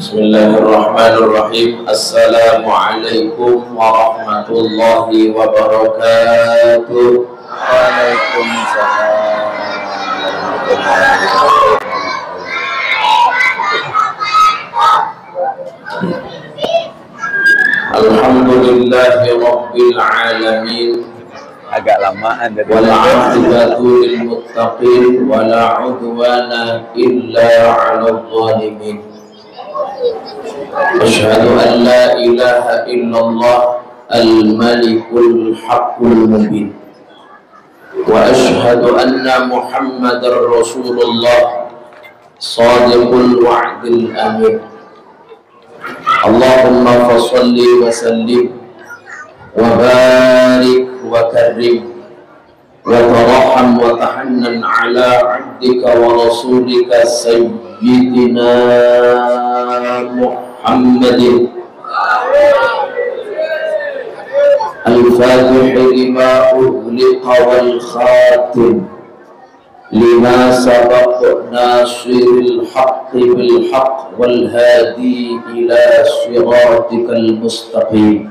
Bismillahirrahmanirrahim. Assalamualaikum warahmatullahi wabarakatuh. Waalaikumsalam. Alhamdulillahi rabbil alamin. Agak lamaan dari wal 'aqibatu lil muttaqin wa la 'udwana illa 'alal zalimin. Asyhadu an la ilaha illallah al-malikul haqqul mubin wa asyhadu anna muhammadar rasulullah sadiqul wa'dil amin. Allahumma fasalli wa sallim wa barik wa karim wa taraham wa tahannan ala abdika wa rasulika sayyidina Muhammadin al-fatih lima ughliqa wal khatim lima sabaq nasiril haqqi bil haqq wal hadi ila siratikal mustaqim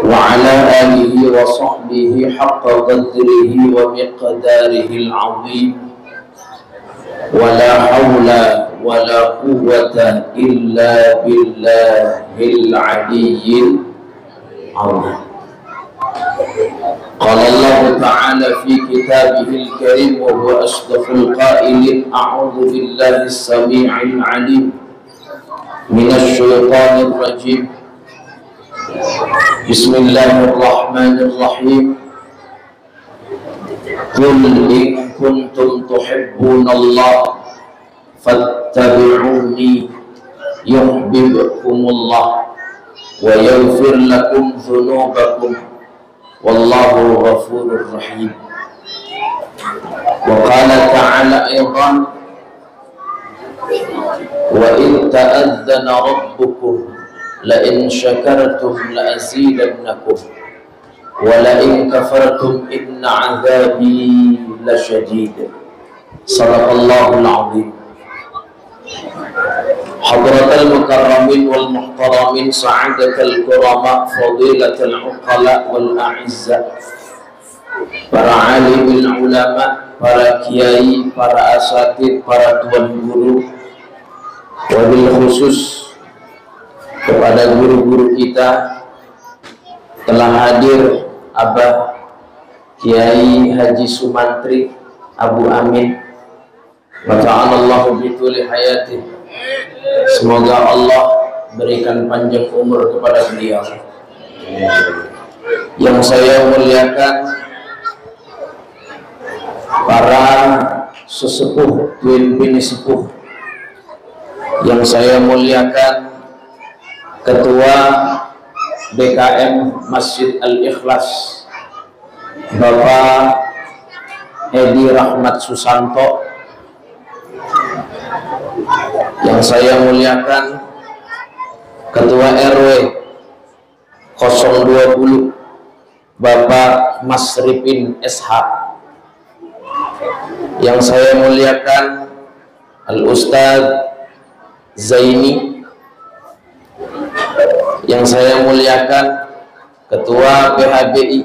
wa ala alihi wa sahbihi haqqa qadrihi wa miqdarihi al-'azim wa la hawla wa la quwwata illa billahil 'aliyyil 'azim. Qala Allah ta'ala fi kitabihil karim wa huwa asdaqul qailin a'udzu billahi as-sami'il 'alim minasy syaithanir rajim. Bismillahirrahmanirrahim. Qul in kuntum tuhibbunallah fattabi'uni yuhibbukumullah wa yaghfir lakum dhunubakum wallahu ghafurur rahim. Wa qala ta'ala aidan wa in ta'adhana rabbukum la in syakartum la azidannakum wa la in kafartum inna 'adzabi lasyadid. Shadaqallahul 'azim. Hadratal mukarramin wal muhtaramin, sa'adatal kurama, fadilatal uqala wal a'izza, para alimul ulama, para kiai, para asatid, para tuan guru, wabil khusus kepada guru-guru kita telah hadir Abah Kiai Haji Sumantri Abu Amin, wa ta'alallahu bituli hayati. Semoga Allah berikan panjang umur kepada beliau. Yang saya muliakan para sesepuh, tuan bini sepuh. Yang saya muliakan Ketua BKM Masjid Al-Ikhlas Bapak Edi Rahmat Susanto. Yang saya muliakan Ketua RW 020 Bapak Mas Ripin SH. Yang saya muliakan Al-Ustadz Zaini. Yang saya muliakan Ketua PHBI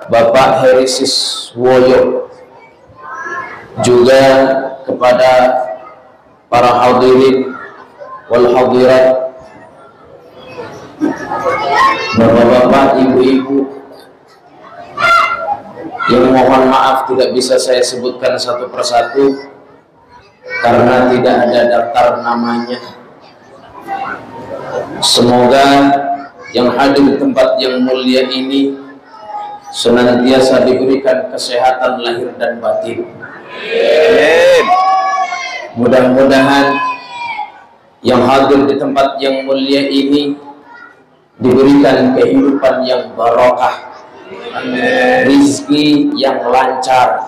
Bapak Herisis Woyo. Juga kepada para hadirin wal hadirat, bapak-bapak, ibu-ibu, yang mohon maaf tidak bisa saya sebutkan satu persatu karena tidak ada daftar namanya. Semoga yang hadir di tempat yang mulia ini senantiasa diberikan kesehatan lahir dan batin. Mudah-mudahan yang hadir di tempat yang mulia ini diberikan kehidupan yang barokah, Amin. Rizki yang lancar,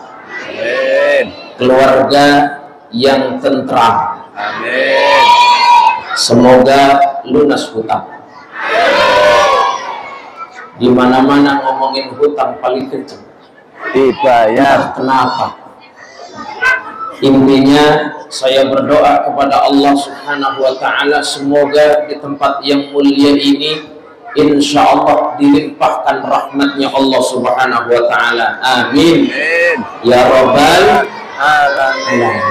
Amin. keluarga yang tentram, Amin. semoga lunas hutang. Di mana-mana ngomongin hutang paling kenceng. Dibayar. Kenapa? Intinya saya berdoa kepada Allah Subhanahu wa Ta'ala, semoga di tempat yang mulia ini insya Allah dilimpahkan rahmatnya Allah Subhanahu wa Ta'ala. Amin. Amin. Ya Rabbal Alamin.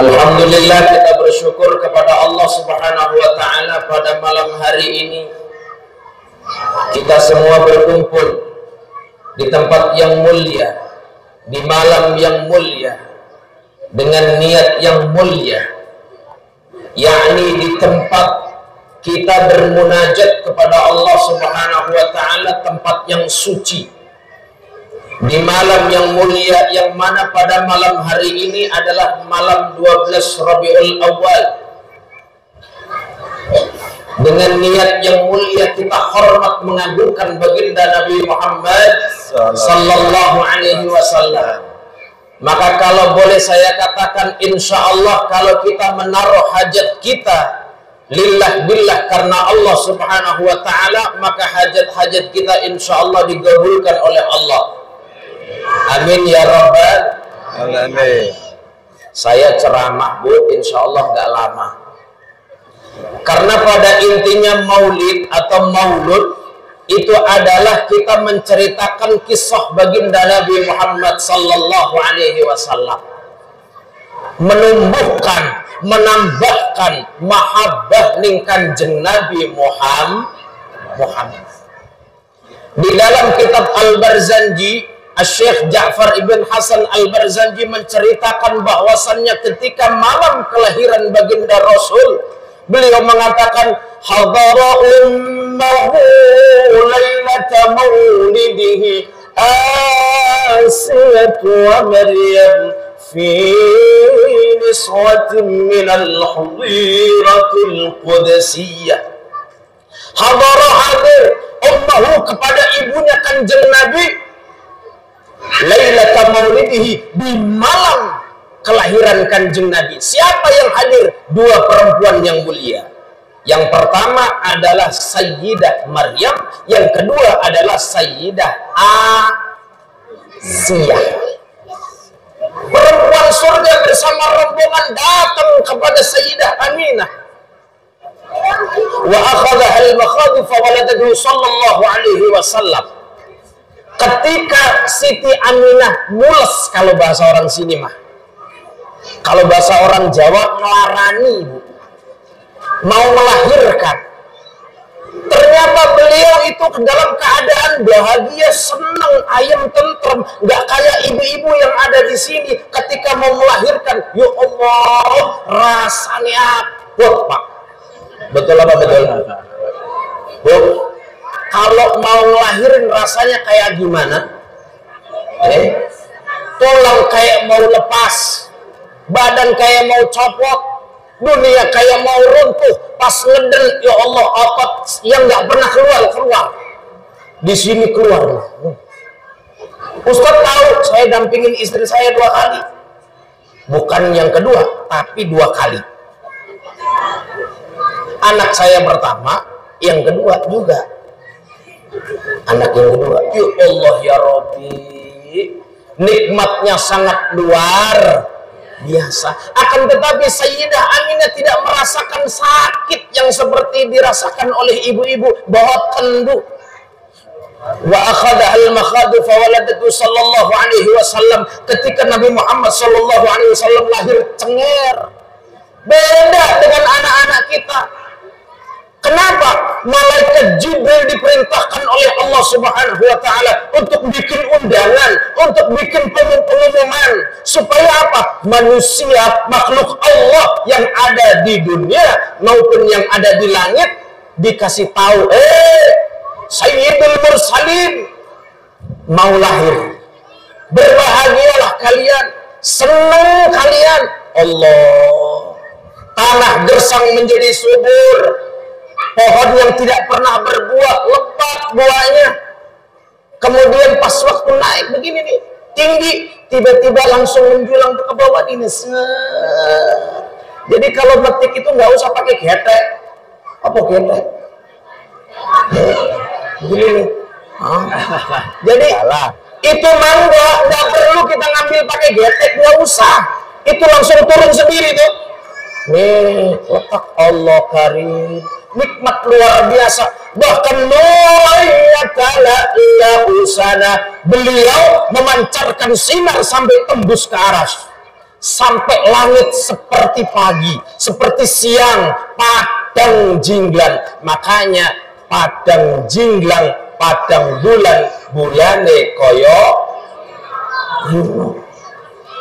Alhamdulillah, kita bersyukur kepada Allah Subhanahu wa Ta'ala pada malam hari ini kita semua berkumpul di tempat yang mulia, di malam yang mulia, dengan niat yang mulia, yakni di tempat kita bermunajat kepada Allah Subhanahu wa Ta'ala, tempat yang suci, di malam yang mulia, yang mana pada malam hari ini adalah malam 12 Rabiul Awal. Dengan niat yang mulia kita hormat mengagungkan baginda Nabi Muhammad sallallahu alaihi wasallam. Maka kalau boleh saya katakan, insya Allah kalau kita menaruh hajat kita lillah billah karena Allah Subhanahu wa Ta'ala, maka hajat-hajat kita insya Allah digabulkan oleh Allah. Amin ya Rabbal Alamin. Saya ceramah, Bu, insya Allah nggak lama. Karena pada intinya maulid atau maulud itu adalah kita menceritakan kisah baginda Nabi Muhammad sallallahu alaihi wasallam, menumbuhkan, menambahkan mahabbah ning Kanjeng Nabi Muhammad. Di dalam kitab Al-Barzanji, Syekh Ja'far ibn Hasan Al-Barzanji menceritakan bahwasannya ketika malam kelahiran baginda Rasul, beliau mengatakan, hadara ummahu lailata maulidihi Asiyatu wa Maryam fi niswatin minal hudiratil qudsiyyah. Hadara hadir ummahu kepada ibunya Kanjeng Nabi lailata maulidihi, di malam kelahiran Kanjeng Nabi. Siapa yang hadir? Dua perempuan yang mulia. Yang pertama adalah Sayyidah Maryam, yang kedua adalah Sayyidah Asiyah. Perempuan surga bersama rombongan datang kepada Sayyidah Aminah. Wa akhadha al-makhadu fa waladatuhu sallallahu alaihi wasallam. Ketika Siti Aminah mules, kalau bahasa orang sini mah, kalau bahasa orang Jawa ngelarani, Bu, mau melahirkan. Ternyata beliau itu dalam keadaan bahagia, senang, ayam, tentrem, nggak kayak ibu-ibu yang ada di sini ketika mau melahirkan. Ya Allah, rasanya apa, Pak? Betul apa betul? Bu, kalau mau ngelahirin rasanya kayak gimana? Tulang kayak mau lepas, badan kayak mau copot, dunia kayak mau runtuh. Pas ngeden, ya Allah, otot yang nggak pernah keluar di sini keluar. Ustaz tahu, saya dampingin istri saya 2 kali, bukan yang kedua tapi 2 kali. Anak saya pertama, yang kedua juga anak yang kedua. Ya Allah ya Rabbi, nikmatnya sangat luar biasa. Akan tetapi Sayyidah Aminah tidak merasakan sakit yang seperti dirasakan oleh ibu-ibu bahwa tendu. Wa akhadha al-makhadu fa waladatu sallallahu alaihi wasallam. Ketika Nabi Muhammad sallallahu alaihi wasallam lahir, cenger. Beda dengan anak-anak kita. Kenapa? Malaikat Jibril diperintahkan oleh Allah Subhanahu wa Ta'ala untuk bikin undangan, untuk bikin pengumuman, supaya apa? Manusia, makhluk Allah yang ada di dunia maupun yang ada di langit dikasih tahu, Sayyidul Mursalin mau lahir. Berbahagialah kalian, senang kalian. Allah, tanah gersang menjadi subur, pohon yang tidak pernah berbuah lebat buahnya. Kemudian pas waktu naik begini nih, tinggi, tiba-tiba langsung menjulang ke bawah ini. Jadi kalau metik itu nggak usah pakai getek. Apa getek? Begini nih. Jadi itu mangga nggak perlu kita ngambil pakai getek, nggak usah. Itu langsung turun sendiri tuh. Nih, letak Allah karim, nikmat luar biasa. Bahkan beliau memancarkan sinar sampai tembus ke aras, sampai langit seperti pagi, seperti siang, padang jinglang. Makanya padang jinglang, padang bulan, bulane koyo.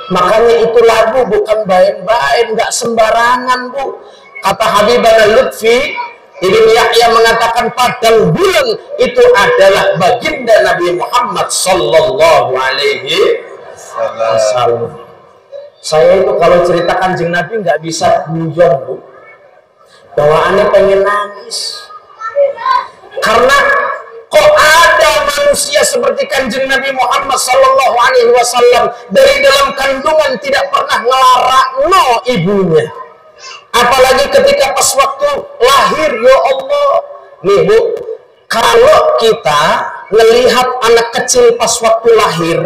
Makanya itu lagu bukan bain-bain, nggak sembarangan, Bu. Kata Habibana Lutfi Ibn Yahya mengatakan padang bulan itu adalah baginda Nabi Muhammad sallallahu alaihi wasallam. Saya itu kalau cerita Kanjeng Nabi nggak bisa guyon, Bu. Bawaannya pengen nangis. Karena kok ada manusia seperti Kanjeng Nabi Muhammad sallallahu alaihi wasallam dari dalam kandungan tidak pernah ngelarang ibunya. Apalagi ketika pas waktu lahir, ya Allah. Nih Bu, kalau kita melihat anak kecil pas waktu lahir,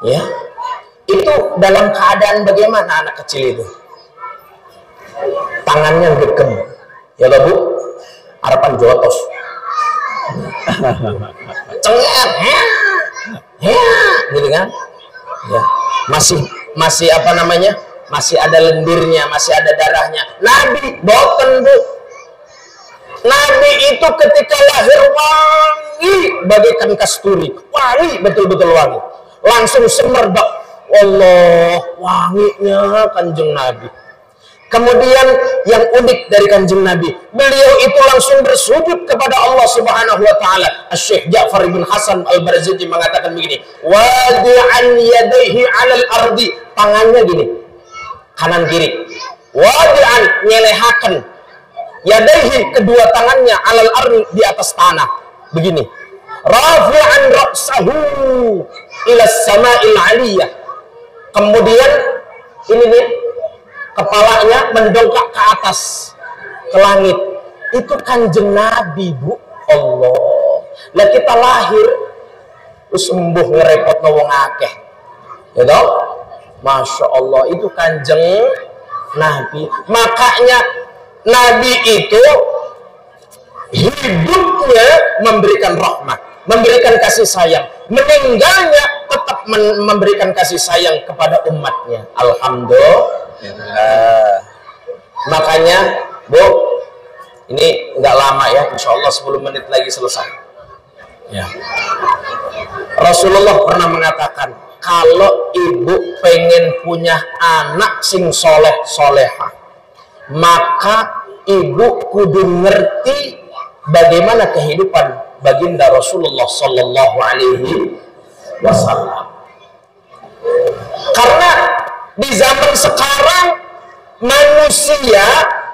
ya, itu dalam keadaan bagaimana anak kecil itu? Tangannya gegem, ya Bu, harapan jotos. Cengar, gitu kan? Ya, masih apa namanya? Masih ada lendirnya, masih ada darahnya. Nabi boten, Bu. Nabi itu ketika lahir wangi bagaikan kasturi, wangi, betul-betul wangi. Langsung semerbak, Allah, wanginya Kanjeng Nabi. Kemudian yang unik dari Kanjeng Nabi, beliau itu langsung bersujud kepada Allah Subhanahu wa taala. Syekh Ja'far bin Hasan Al-Barzanji mengatakan begini, wadi'an yadayhi 'alal ardi, tangannya gini, kanan kiri. Wadi'an, nyelehaken, yadayhi, kedua tangannya, 'alal ardi, di atas tanah. Begini. Rafi'an ra'sahu ila sama'il 'aliyah. Kemudian ini nih, kepalanya mendongak ke atas, ke langit. Itu Kanjeng Nabi, Bu. Allah. Lah kita lahir terus sembuh ngerepot wong akeh. Ya toh? Masya Allah, itu Kanjeng Nabi. Makanya Nabi itu hidupnya memberikan rahmat, memberikan kasih sayang, meninggalnya tetap memberikan kasih sayang kepada umatnya. Alhamdulillah. Makanya Bu, ini nggak lama ya, insya Allah 10 menit lagi selesai ya. Rasulullah pernah mengatakan, kalau ibu pengen punya anak sing soleh soleha, maka ibu kudu ngerti bagaimana kehidupan baginda Rasulullah Sallallahu Alaihi Wasallam. Karena di zaman sekarang manusia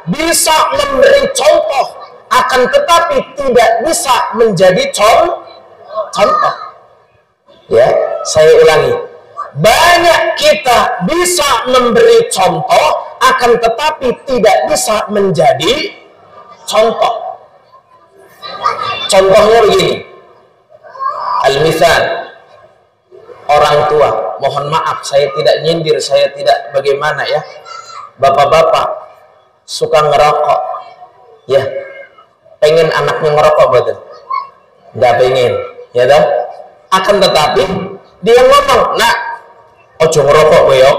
bisa memberi contoh, akan tetapi tidak bisa menjadi contoh. Ya, saya ulangi. Banyak kita bisa memberi contoh, akan tetapi tidak bisa menjadi contoh. Contohnya begini. Al-misal, orang tua, mohon maaf saya tidak nyindir, saya tidak bagaimana ya. Bapak-bapak suka ngerokok, ya, pengen anaknya ngerokok betul, nggak pengen, ya dah. Akan tetapi dia ngomong, nak, ojo ngerokok, boyo,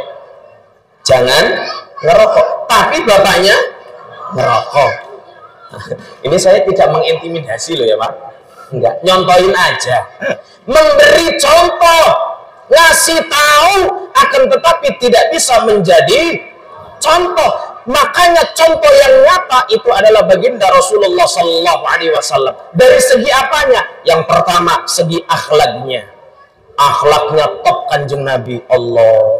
jangan ngerokok. Tapi bapaknya ngerokok. Ini saya tidak mengintimidasi loh ya Pak, enggak, nyontohin aja, memberi contoh, ngasih tahu, akan tetapi tidak bisa menjadi contoh. Makanya contoh yang nyata itu adalah baginda Rasulullah Sallallahu Alaihi Wasallam. Dari segi apanya? Yang pertama, segi akhlaknya. Akhlaknya top Kanjeng Nabi. Allah.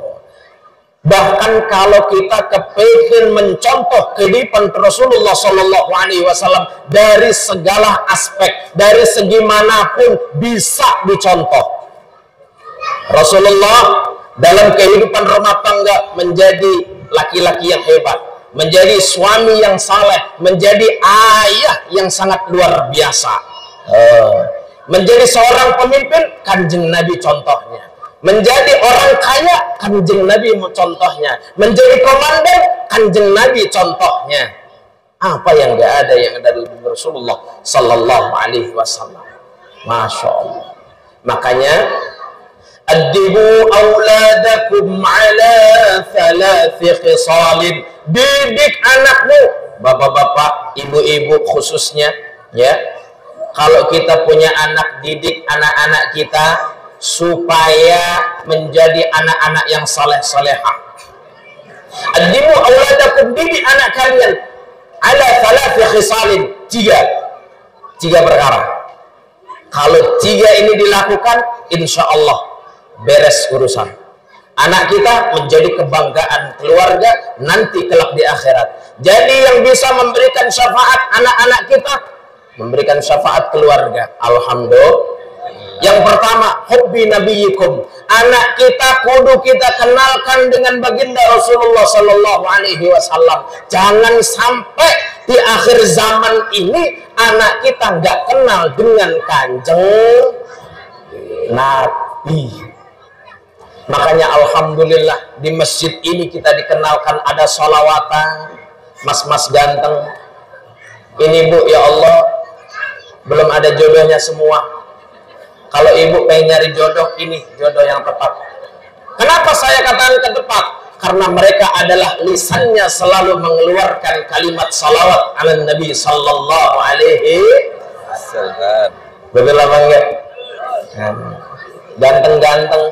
Bahkan kalau kita kepingin mencontoh kehidupan Rasulullah Shallallahu Alaihi Wasallam dari segala aspek, dari segi manapun bisa dicontoh. Rasulullah dalam kehidupan rumah tangga menjadi laki-laki yang hebat, menjadi suami yang saleh, menjadi ayah yang sangat luar biasa. Menjadi seorang pemimpin, Kanjeng Nabi contohnya. Menjadi orang kaya, Kanjeng Nabi contohnya. Menjadi komandan, Kanjeng Nabi contohnya. Apa yang gak ada yang ada dari Rasulullah Sallallahu Alaihi Wasallam. Masya Allah. Makanya addibu auladakum ala thalathi khisalin. Didik anakmu, bapak-bapak, ibu-ibu khususnya, ya. Kalau kita punya anak, didik anak-anak kita supaya menjadi anak-anak yang saleh-salehah. Addibu auladakum, didik anak kalian ala thalathi khisalin, tiga perkara. Kalau tiga ini dilakukan, insya Allah beres urusan. Anak kita menjadi kebanggaan keluarga nanti kelak di akhirat. Jadi yang bisa memberikan syafaat anak-anak kita, memberikan syafaat keluarga. Alhamdulillah. Yang pertama, hubbi nabiyikum. Anak kita kudu kita kenalkan dengan baginda Rasulullah Sallallahu Alaihi Wasallam. Jangan sampai di akhir zaman ini anak kita nggak kenal dengan Kanjeng Nabi. Makanya alhamdulillah di masjid ini kita dikenalkan ada sholawatan, mas-mas ganteng. Ini Bu, ya Allah, belum ada jodohnya semua. Kalau ibu pengen nyari jodoh, ini jodoh yang tepat. Kenapa saya katakan tepat? Karena mereka adalah lisannya selalu mengeluarkan kalimat salawat ala Nabi Sallallahu Alaihi Wasallam. Betul apa enggak? Ganteng-ganteng.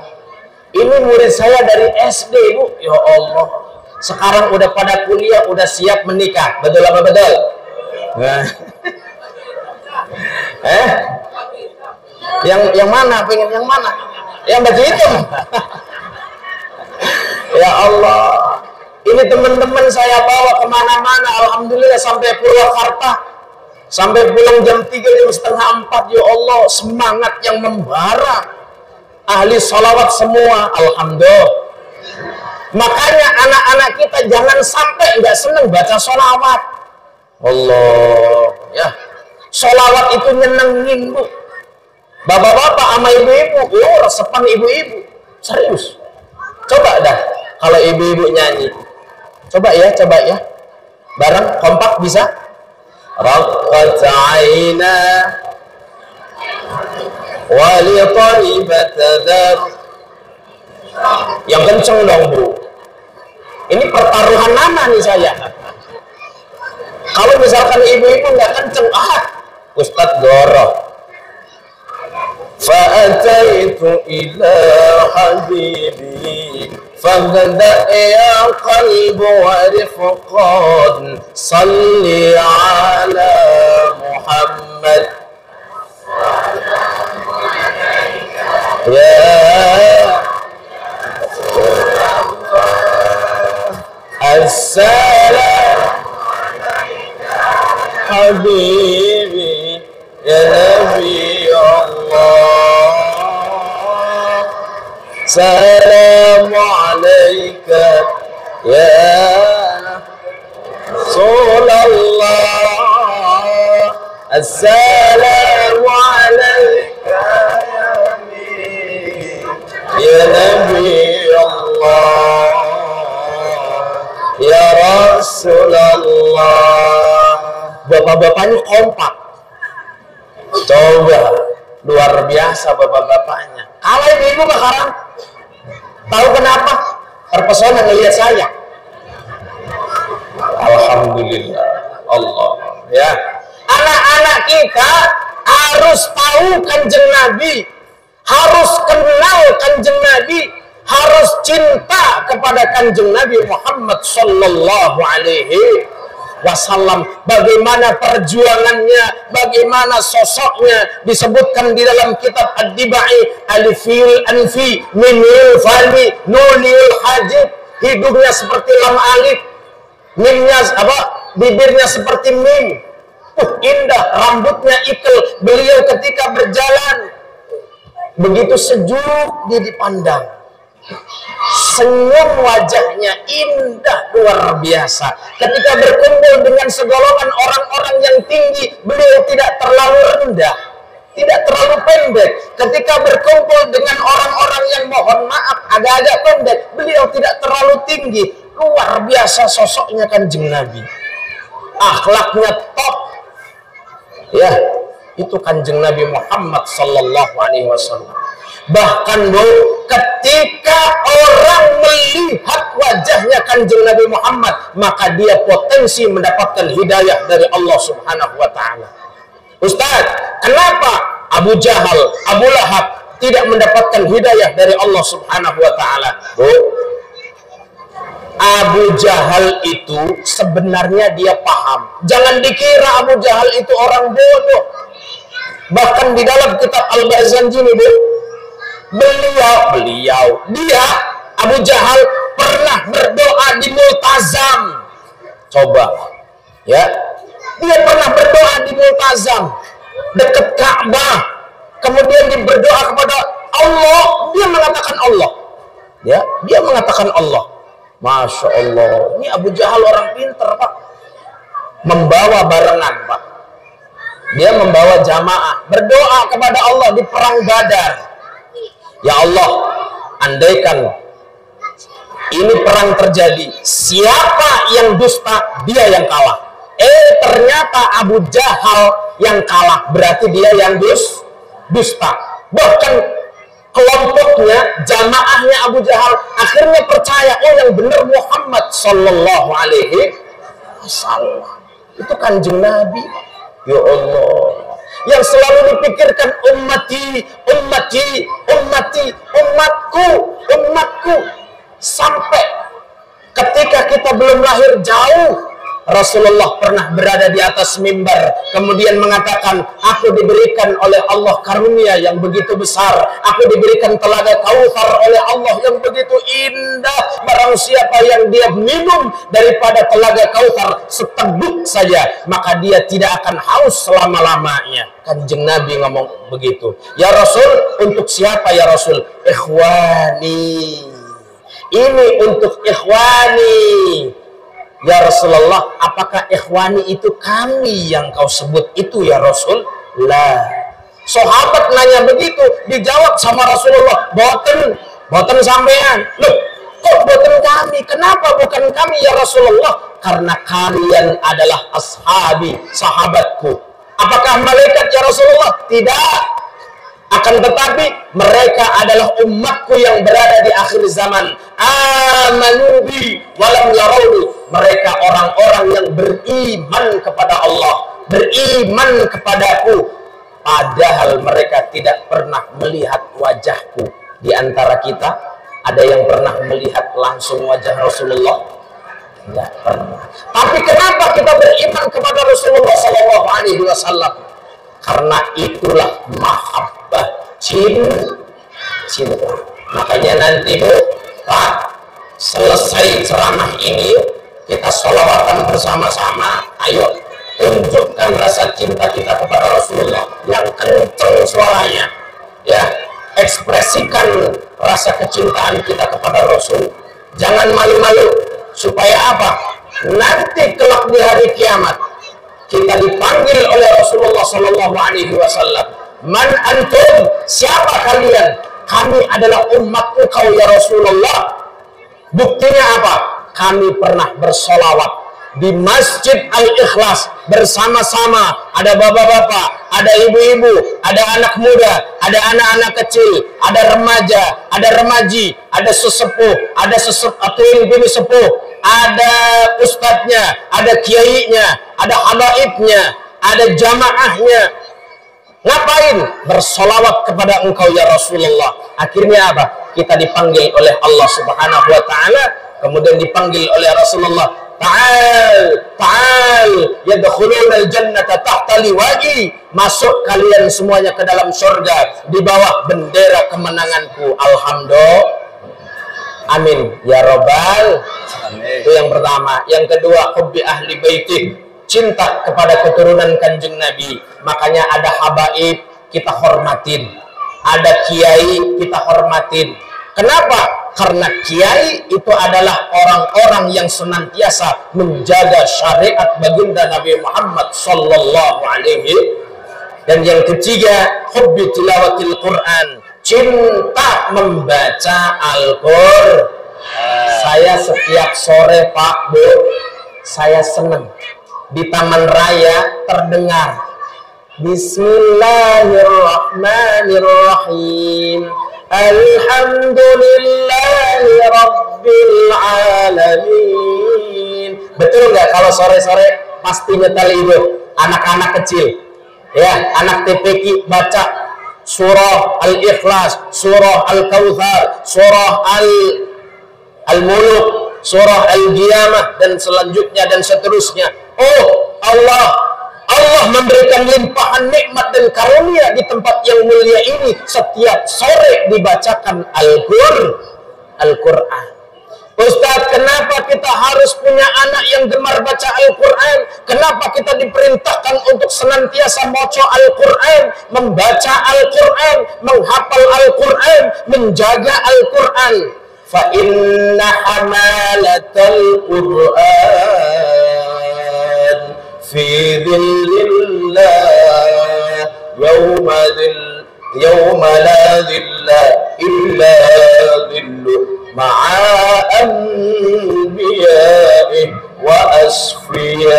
Ini murid saya dari SD, Bu. Ya Allah. Sekarang udah pada kuliah, udah siap menikah. Betul apa betul? Nah. Yang mana? Pengen yang mana? Yang baju hitam. Ya Allah, ini teman-teman saya bawa kemana-mana. Alhamdulillah sampai Purwakarta, sampai pulang jam 3, jam setengah 4. Ya Allah, semangat yang membara. Ahli sholawat semua. Alhamdulillah. Makanya anak-anak kita jangan sampai nggak seneng baca sholawat. Allah, ya. Sholawat itu nyenengin, Bu. Bapak-bapak sama ibu-ibu, resepan ibu-ibu. Serius. Coba dah kalau ibu-ibu nyanyi. Coba ya. Bareng kompak bisa? Raqqat 'aina wa li taribat dzar. Yang kenceng dong, Bu. Ini pertaruhan nama nih saya. Kalau misalkan ibu-ibu nggak kenceng, Ustadz goroh. فأتيت إلى حبيبي فهدأ يا قلب ورفقا صل على محمد يا السلام حبيبي يا نبي الله سلام عليك يا رسول الله السلام عليك يا نبي الله يا رسول الله. Bapak-bapaknya kompak. Coba, luar biasa bapak-bapaknya. Kalau ibu-ibu bakaran, tahu kenapa? Terpesona ngelihat saya. Alhamdulillah, Allah, ya. Anak-anak kita harus tahu Kanjeng Nabi, harus kenal Kanjeng Nabi, harus cinta kepada Kanjeng Nabi Muhammad Sallallahu Alaihi Wasallam. Bagaimana perjuangannya, bagaimana sosoknya disebutkan di dalam kitab Ad-Dibai, Alifil Anfi, Minil Fali, Nunil Hajib, hidungnya seperti lam alif, mimnya bibirnya seperti mim. Indah, rambutnya ikel. Beliau ketika berjalan begitu sejuk dia dipandang. Senyum wajahnya indah luar biasa. Ketika berkumpul dengan segolongan orang-orang yang tinggi, beliau tidak terlalu rendah, tidak terlalu pendek. Ketika berkumpul dengan orang-orang yang mohon maaf agak-agak pendek, beliau tidak terlalu tinggi. Luar biasa sosoknya Kanjeng Nabi. Akhlaknya top. Ya, itu Kanjeng Nabi Muhammad sallallahu alaihi wasallam. Bahkan ketika orang melihat wajahnya Kanjeng Nabi Muhammad, maka dia potensi mendapatkan hidayah dari Allah Subhanahu wa taala. Ustaz, kenapa Abu Jahal, Abu Lahab tidak mendapatkan hidayah dari Allah Subhanahu wa taala? Abu Jahal itu sebenarnya dia paham. Jangan dikira Abu Jahal itu orang bodoh. Bahkan di dalam kitab Al-Bazanjini, dia Abu Jahal pernah berdoa di Multazam. Coba, ya, dia pernah berdoa di Multazam dekat Ka'bah. Kemudian dia berdoa kepada Allah. Dia mengatakan Allah. Ya, dia mengatakan Allah. Masya Allah, ini Abu Jahal orang pinter, Pak. Membawa barengan, Pak. Dia membawa jamaah berdoa kepada Allah di perang Badar. Ya Allah, andaikan ini perang terjadi, siapa yang dusta, dia yang kalah. Ternyata Abu Jahal yang kalah, berarti dia yang dusta. Bahkan kelompoknya, jamaahnya Abu Jahal akhirnya percaya, oh yang benar Muhammad sallallahu alaihi wasallam. Itu Kanjeng Nabi. Ya Allah, yang selalu dipikirkan umatku. Sampai ketika kita belum lahir jauh, Rasulullah pernah berada di atas mimbar, kemudian mengatakan, aku diberikan oleh Allah karunia yang begitu besar, aku diberikan telaga Kautsar oleh Allah yang begitu indah. Barang siapa yang dia minum daripada telaga Kautsar seteguk saja, maka dia tidak akan haus selama-lamanya. Kanjeng Nabi ngomong begitu. Ya Rasul, untuk siapa ya Rasul? Ikhwani. Ini untuk ikhwani. Ya Rasulullah, apakah ikhwani itu kami yang kau sebut itu ya Rasul? Lah. Sahabat nanya begitu, dijawab sama Rasulullah, boten sampean. Loh, kok boten kami? Kenapa bukan kami ya Rasulullah? Karena kalian adalah ashabi, sahabatku. Apakah malaikat ya Rasulullah? Tidak. Akan tetapi mereka adalah umatku yang berada di akhir zaman. Amanu bi walam yarawni. Mereka orang-orang yang beriman kepada Allah, beriman kepadaku, padahal mereka tidak pernah melihat wajahku. Di antara kita ada yang pernah melihat langsung wajah Rasulullah? Tidak pernah. Tapi kenapa kita beriman kepada Rasulullah SAW? Karena itulah mahabbah, cinta. Makanya nanti Pak, selesai ceramah ini kita sholawatan bersama-sama. Ayo tunjukkan rasa cinta kita kepada Rasulullah yang kencang suaranya, ya, ekspresikan rasa kecintaan kita kepada Rasul. Jangan malu-malu, supaya apa? Nanti kelak di hari kiamat kita dipanggil oleh Rasulullah Sallallahu Alaihi Wasallam. Man antum? Siapa kalian? Kami adalah umatku kau ya Rasulullah. Buktinya apa? Kami pernah bersolawat di Masjid Al-Ikhlas bersama-sama. Ada bapak-bapak, ada ibu-ibu, ada anak muda, ada anak-anak kecil, ada remaja, ada remaji, ada sesepuh, ada bini sepuh, ada ustadznya, ada kiainya, ada habaibnya, ada jamaahnya. Ngapain? Bersolawat kepada engkau ya Rasulullah. Akhirnya apa? Kita dipanggil oleh Allah Subhanahu wa ta'ala, kemudian dipanggil oleh Rasulullah, ta'al yadkhuluna al-jannata tahta liwa'i. Masuk kalian semuanya ke dalam surga di bawah bendera kemenanganku. Alhamdulillah. Amin ya robbal. Amin. Itu yang pertama. Yang kedua, hubbi ahli baitih, cinta kepada keturunan Kanjeng Nabi. Makanya ada habaib, kita hormatin. Ada kiai, kita hormatin. Kenapa? Karena kiai itu adalah orang-orang yang senantiasa menjaga syariat baginda Nabi Muhammad sallallahu alaihi. Dan yang ketiga, hubbi tilawatil Quran, cinta membaca Al-Qur'an. Saya setiap sore Pak Bu, saya senang di Taman Raya terdengar Bismillahirrahmanirrahim, Alhamdulillahi Rabbil Alamin. Betul nggak kalau sore-sore pasti nyetel itu anak-anak kecil, ya, anak TPQ baca surah Al-Ikhlas, surah Al-Kautsar, surah Al-Muluk, surah Al-Qiyamah, dan selanjutnya dan seterusnya. Oh, Allah memberikan limpahan nikmat dan karunia di tempat yang mulia ini. Setiap sore dibacakan Al-Quran. Ustaz, kenapa kita harus punya anak yang gemar baca Al-Quran? Kenapa kita diperintahkan untuk senantiasa baca Al-Quran, membaca Al-Quran, menghafal Al-Quran, menjaga Al-Quran? Fa inna hamalatal Quran fi dhillillah yawma la dhilla illa dhilluh ma'a anbiya'ih wa asfiya'ih.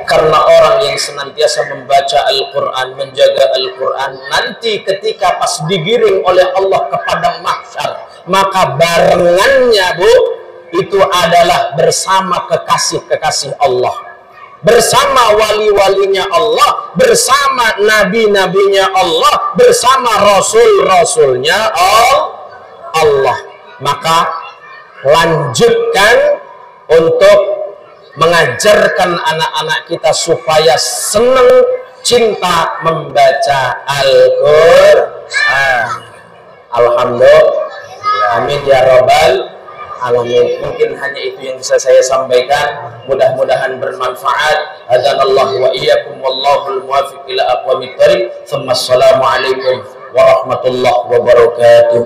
Karena orang yang senantiasa membaca Al-Quran, menjaga Al-Quran, nanti ketika pas digiring oleh Allah ke padang mahsyar, maka barengannya Bu, itu adalah bersama kekasih-kekasih Allah, bersama wali-walinya Allah, bersama nabi-nabinya Allah, bersama rasul-rasulnya Allah. Maka lanjutkan untuk mengajarkan anak-anak kita supaya senang, cinta membaca Al-Quran. Alhamdulillah. Amin ya robbal alamin. Mungkin hanya itu yang bisa saya sampaikan. Mudah-mudahan bermanfaat. Hadanallahu wa iyyakum wallahul muwaffiq ila aqwamit thoriq. Assalamualaikum warahmatullahi wabarakatuh.